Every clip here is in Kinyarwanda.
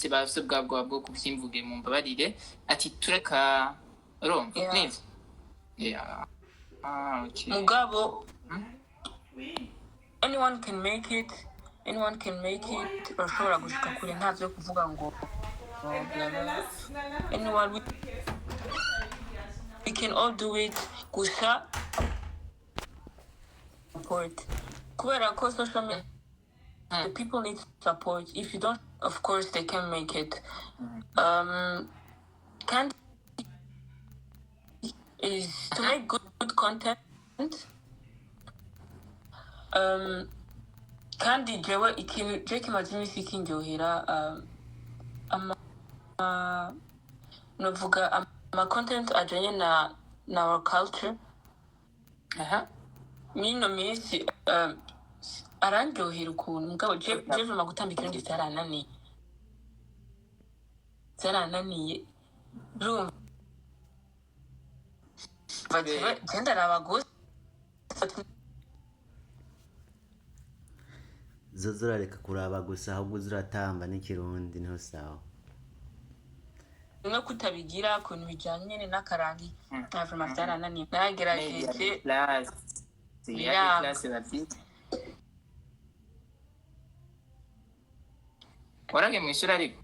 bafise bwabwo bwo kuvyimvuge mu mbabarire ati tureka urumva neza okay mugabo anyone can make it urashobora gushika kure ntavyo kuvuga ngo anyone we can all do it gusa support kubera ko social media the people need support. If you don't, of course they can make it. Can't is to make good content. Kandi jewe ikintu je kimaze imisi ikinjohera novuga ama content ajanye na our culture. Mino misi aranjohera ukuntu mugabo je vuma gutambika ndi zarananiye urumva genda rabagusa zozurareka kuraba gusa ahubwo uzuratamba n'ikirundi niho sawa no kutabigira kuntu bijanye n'akarangi navuma zarananiye nagerageje class warage mwishura ariko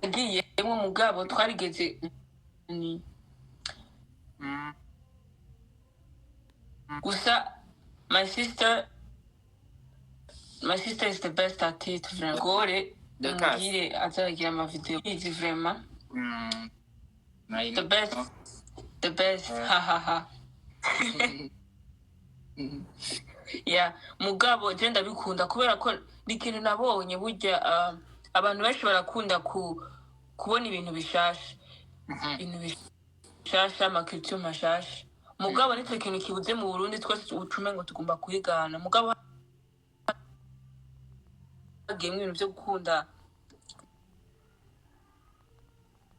agiyemo mugabo twarigeze gusa my sister is the best at it gore ngire azagira ama video izi vraiment the best ha yeah mugabo je ndabikunda kubera ko nikintu nabonye burya abantu benshi barakunda kubona ibintu bishasha amakulture mashasha mugabo nitwe kintu kibuze mu Burundi twese ucume ngo tugomba kuyigana mugabo game ibintu byo gukunda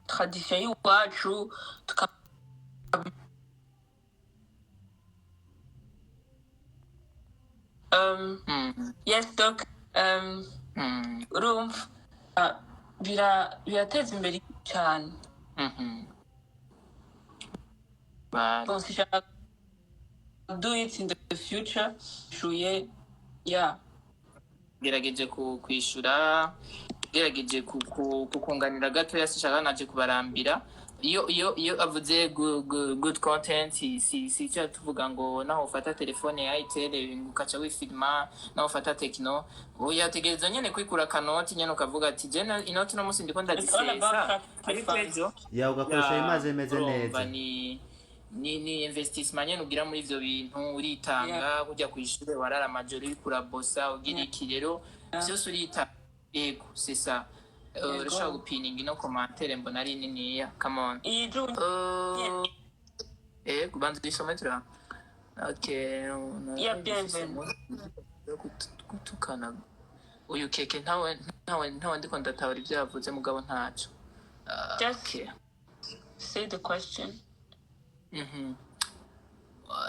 tradition y'uwacu yes doc urumva birateza imbere cyane do it in the future shuye gerageje kwishura gerageje kukunganira gato yasishaka naje kubarambira iyo avuze good content si cyo tuvuga ngo naho ufata telefone ya itel ukaca wifilma naho ufata techno oya tegereza nyene kwikura kanoti nyene ukavuga ati je inoti no musi ndiko ndadisesa ariko ejo ugakoresha imaze imeze neza ni investissement nyene ugira muri ivyo bintu uritanga kujya kwishure warara majoro urikura bossa ugira iki rero byose urita yego c'est ça urashaka gupininga no commentaire mbona ari nini come on kubanza disomera okay kutukana uyu keke ntawe ndiko ndatawura ibyo yavuze mugabo ntacyo just say the question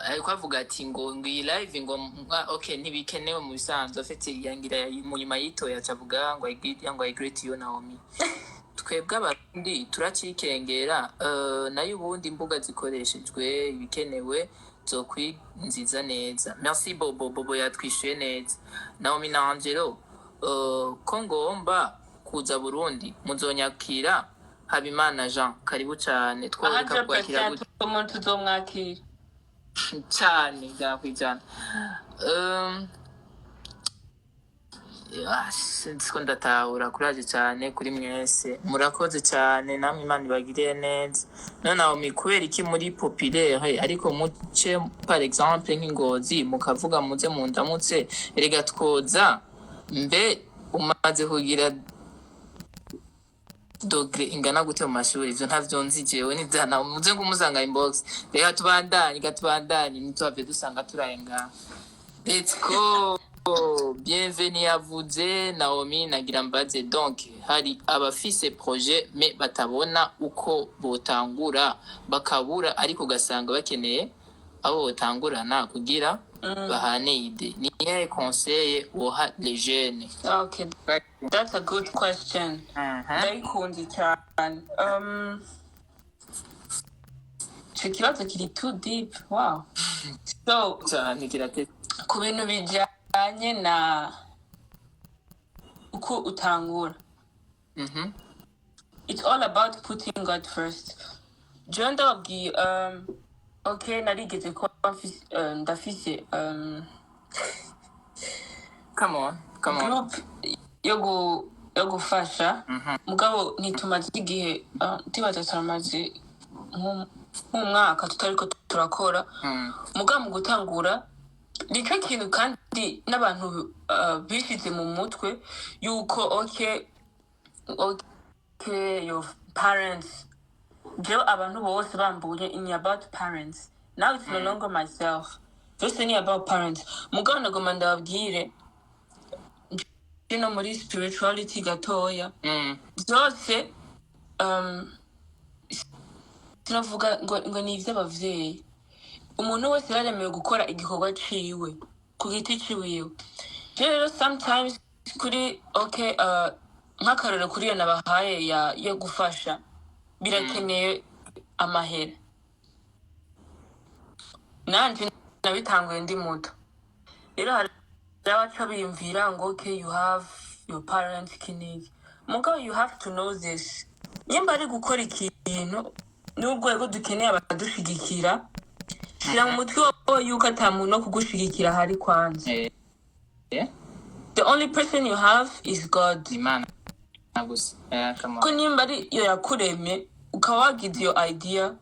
ariko avuga ati ngo iyi live ngo okay ntibikenewe mu bisanzwe afite yangira mu nyuma yitoya acavuga ngo I greet you Naomi twebwe abandi turacikengera nayo ubundi imbuga zikoreshejwe ibikenewe zo kwinziza neza merci Bobo yatwishuye neza Naomi na Angelo ko ngomba kuza Burundi muzonyakira Habimana Jean karibu cyane tworeka kwakira umuntu uzomwakira cyane gakwijana sinzi ko ndatahura kuraje cyane kuri mwese murakoze cyane namwe Imana ibagire neza noneho kubera iki muri populaire ariko muce par exemple nk'ingozi mukavuga muze mu ndamutse erega twoza mbe umaze kugira dogre ingana gute mu mashuri ivyo ntavyo nzi jewe nizana muze ngumuzanga inbox reka tubandanye nitwave dusanga turayenga let's go bienvenue yavuze Naomi nagira mbaze donc hari abafise projet mais batabona uko botangura bakabura ariko gasanga bakeneye abo botangurana kugira bahane ide ni iyihe conseil woha les jeunes? Okay, that's a good question. Ndayikunze cyane. Icyo kibazo kiri too deep. Wow. So, cyane kirate ku bintu bijyanye na uko utangura. It's all about putting God first. John ndababwiye okay narigeze ko ndafise come on group yo gufasha mugabo ntitumaze igihe tibaza turamaze nk'umwaka tutariko turakora mugabo mu gutangura nicyo kintu kandi n'abantu bishize mu mutwe yuko okay your parents Joe abantu bose bambuye in about parents. Now it's no longer myself. Just any about parents. Mugabo nagoma ndababwire muri spirituality gatoya. Byose sinavuga ngo ni iby'abavyeyi. Umuntu wese yaremewe gukora igikorwa ciwe ku giti ciwiwe. Rero sometimes kuri okay nk'akarero kuri yo nabahaye yo gufasha birakeneye amahera nanje nabitanguye ndi muto rero hari abaca biyumvira ngo okay you have your parents kiniki mugabo you have to know this nyimba ari gukora ikintu n'urwego dukeneye abadushigikira shira mu mutwe wawe yuko ata muntu no kugushigikira hari kwanza the only person you have is God. Imana nagusa come on ko nyimba ari yo yakuremye ukawagize iyo idea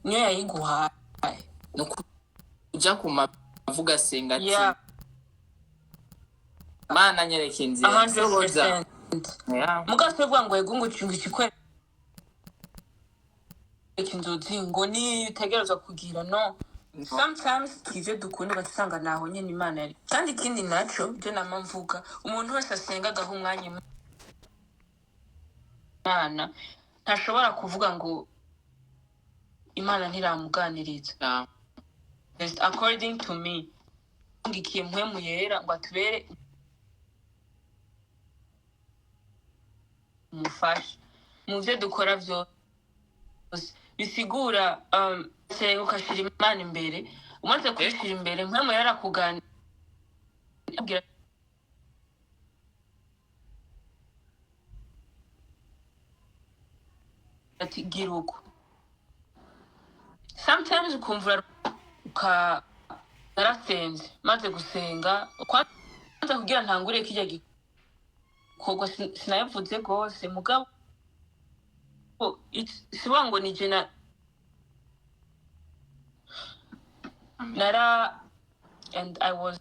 niyo yayiguhaye no kuja kumavuga senga ati Mana nyereke inzira 100%. Mugasebwa ngo yegungu cyunga ikikwere kinzozi ngo ni utegerezwa kugira no sometimes twize dukunda batsanga naho nyene Imana yari kandi ikindi naco byo namamvuga umuntu wese asenga gaho umwanya Imana ntashobora kuvuga ngo Imana ntiramuganiriza. According to me ngikiye mpwemu yera ngo atubere umufasha mu byo dukora byose bisigura senga ukashira Imana imbere umaze kwishira imbere mpwemu yera kuganira ati giruko sometimes ukumvura narasenze maze gusenga kwanza kugira ntangure kijya gikorwa sinayavuze gose mugabo siwango ni jena nara and I was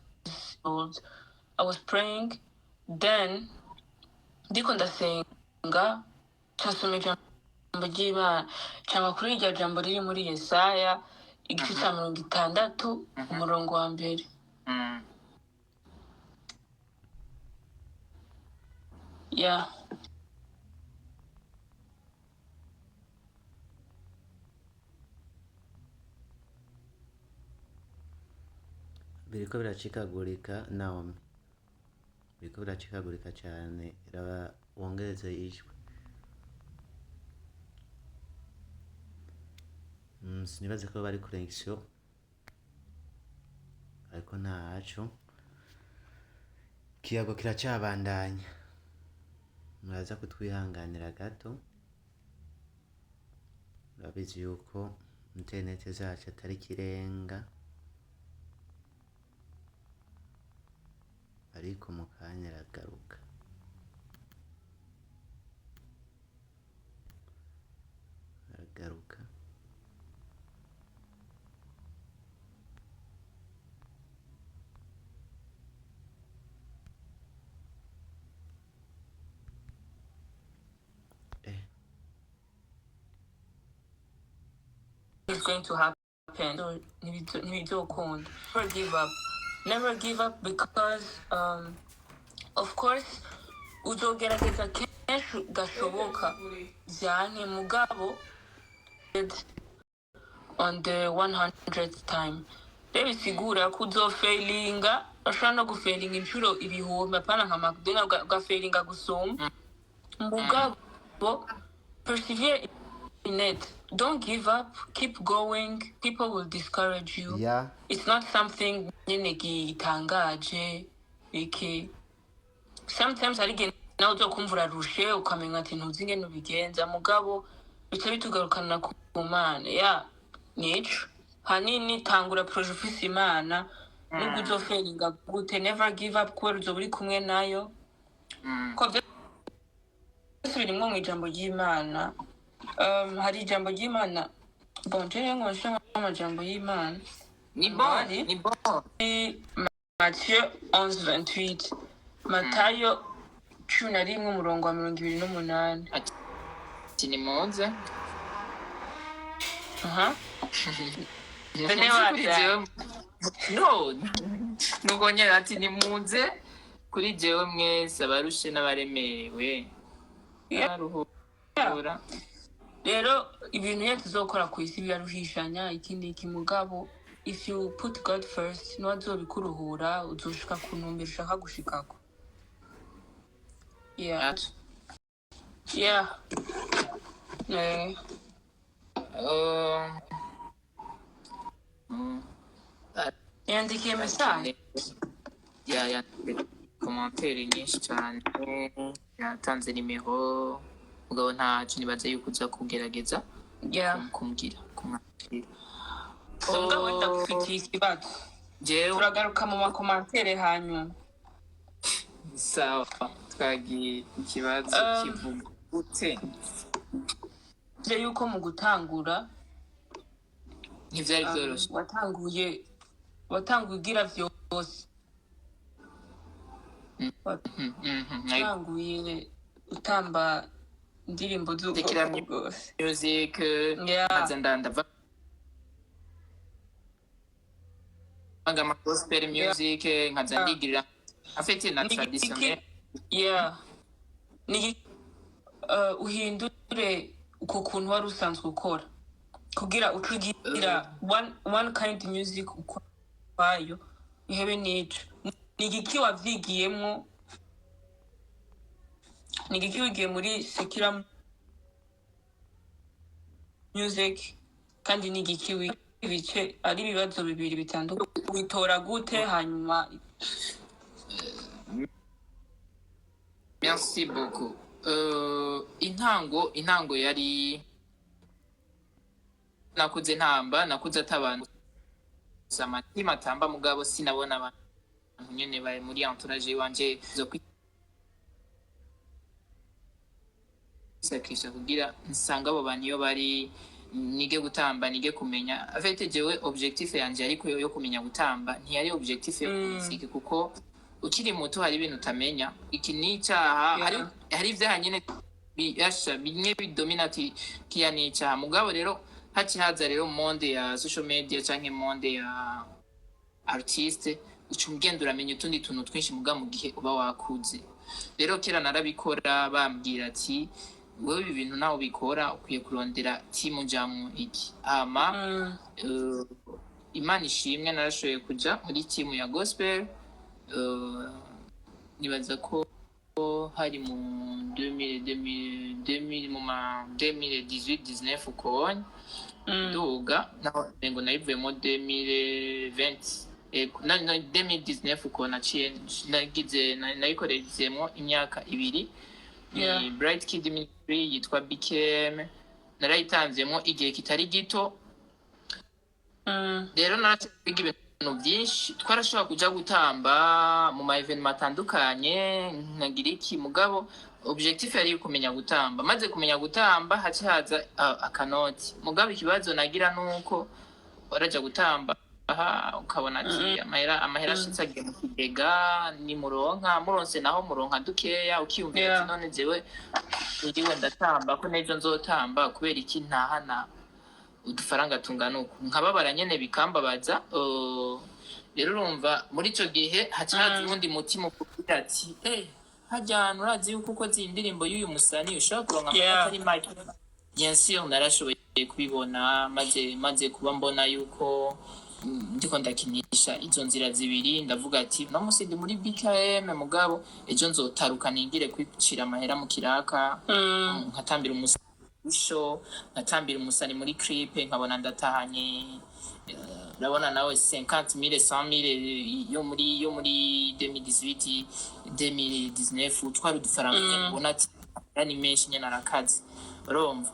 praying then ndiko ndasenga cyasomeka Mbujima cyangwa kuri iryo jambo riri muri Yesaya igice cya 60 umurongo wa mbere. Yeah. biriko biracikagurika Naomi biriko biracikagurika cyane raba wongereze ijwi sinibaze ko bari connection ariko ntaco kiyago kiracabandanya muraza kutwihanganira gato urabizi yuko internet zacu atari kirenga ariko mu kanya aragaruka It's going to happen. So never give up because of course uzogerageza kenshi gashoboka cyane mugabo on the 100th time rero bisigura ko uzofailinga ashobora no gufailinga inshuro ibihumbi apana nka McDonald ugafailinga gusumba mugabo persevere in it. Don't give up. Keep going. People will discourage you. Yeah. It's not something gitangaje. Iki. Sometimes arige nawe uzokumvura rushe ukamenya ati ntuzi ingene ubigenza mugabo bica bitugarukana ku Mana. Yeah. Nico. Hanini tangura project ufise Imana. Nubwo uzofailinga gute, never give up kubera uzoba uri kumwe nayo. Ko byose birimwo mu ijambo ry'Imana. Hari ijambo ry'Imana bonje ngo nshaka amajambo y'Imana ni bon Matthieu 11:28 Matayo 11:28 ati ni muze no nugonyera ati ni muze kuri jewe mwese abarushe n'abaremerewe yaruhura. Rero ibintu yose uzokora ku isi biraruhishanya ikindi kimugabo if you put God first no azobikuruhura uzoshika ku ntumbero ushaka gushikako. Yeah. Yandikiye message commentaire nyinshi cyane yatanze nimero mugabo ntacu nibaze yuko uza kugerageza kumbwira kumwakira mugabo ndakufitiye ikibazo turagaruka mu makomantere hanyuma. Sawa twagiye ikibazo kivuga gute je yuko mu gutangura ntivyari byoroshye watanguye ugira vyose watanguye utamba indirimbo z'ubwoko bwose music nkaza ndandava magama gospel music nkaza ndigirira afite na traditionnel ni uhindure uko kuntu wari usanzwe ukora kugira ucugira one kind music ukwayo ihebe nico ni igiki wavyigiyemwo ni igiki wigiye muri secular music kandi ni igiki wibice ari ibibazo bibiri bitandukanye witora gute hanyuma. Merci beaucoup. Intango yari nakuze atabantu amatima atamba mugabo sinabona abantu nyene bari muri entourage wanje zo kwisakisha kugira nsanga abo bantu iyo bari nige gutamba nige kumenya afite jewe objectif yanje ariko yo kumenya gutamba ntiyari objectif yo kumuziki kuko ukiri muto hari ibintu utamenya iki ni icyaha hari ivyaha nyene biyasha binye bidominati kiya ni icyaha mugabo rero haza rero monde ya social media canke monde ya artiste ucumugenda uramenya utundi tuntu twinshi mugabo mu gihe uba wakuze rero kera narabikora bambwira ati wewe ibi bintu nawe bikora ukwiye kurondera timu jamu iki Imana ishimwe narashoboye kuja muri timu ya gospel nibaza ko hari mu 2018-19 uko nduga ngo nayivuyemo 2020 2019 uko nayikorezemo imyaka 2 ni Bright Kid Ministry yitwa BKM narayitanzemo igihe kitari gito rero naraciga ibintu byinshi twarashobora kuja gutamba mu ma evenement atandukanye nkagira iki mugabo objectif yari kumenya gutamba maze kumenya gutamba haza akanoti mugabo ikibazo nagira nuko waraja gutamba ukabona ati amahera ashitsagiye mu kigega ni muronse naho muronka dukeya ukiyumvira ati none jewe ndiwe ndatamba ko nejo nzotamba kubera iki ntahana udufaranga tungana uko nkababara nyene bikambabaza rero urumva muri ico gihe hacaza ubundi mutima kugira ati hajyana urazi yuko uko zindirimbo y'uyu musani ushobora kuronka amata ari make bien sûr narashoboye kubibona maze kuba mbona yuko ndiko ndakinisha izo nzira zibiri ndavuga ati no musi ndi muri BKM mugabo ejo nzotaruka ningire kwicira amahera mu kiraka nkatambira umusho nkatambira umusani muri clip nkabona ndatahanye urabona nawe 50,000 100,000 yo muri 2018 2019 twari udufaranga ubona ati ni menshi nyene arakazi urumva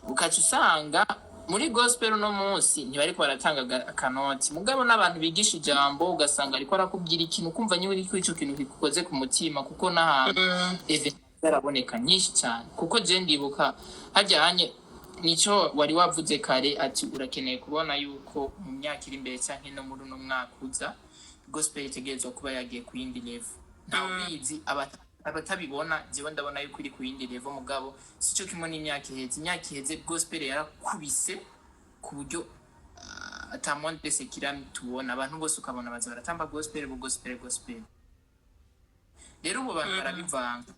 ukaca usanga muri gospel no munsi ntibariko baratanga akanoti mugabo n'abantu bigisha ijambo ugasanga ariko arakubwira ikintu kumva nyiri kuri ico kintu kikoze ku mutima kuko n'ahantu zaraboneka nyinshi cyane kuko je ndibuka hajyanye nico wari wavuze kare ati urakeneye kubona yuko mu myaka iri imbere cyane no muri no mwaka uza gospel itegerezwa kuba yagiye ku yindi level nta ubizi abatabibona jewe ndabona yuko iri ku yindi level mugabo sico kimwe n'imyaka iheze gospel yarakubise ku buryo atamonde sekira tubona abantu bose ukabona baza baratamba gospel rero ubu bantu barabivanga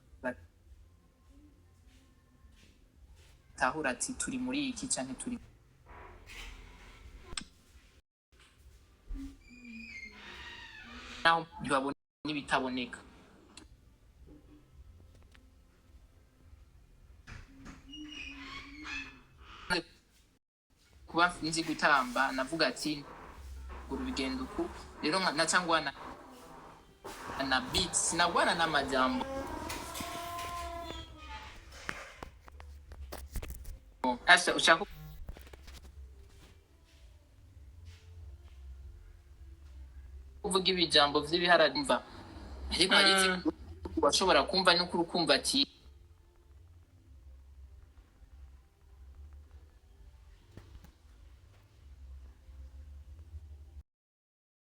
tahura ati turi muri iki cyane turi naho ntibabona n'ibitaboneka kuba nzi gutamba navuga ati urugendo ku rero nacangwana na beats sinagwana n'amajambo asa ushaka kuvuga ibijambo vy'ibiharamva ariko ari washobora kumva no kurukumva ati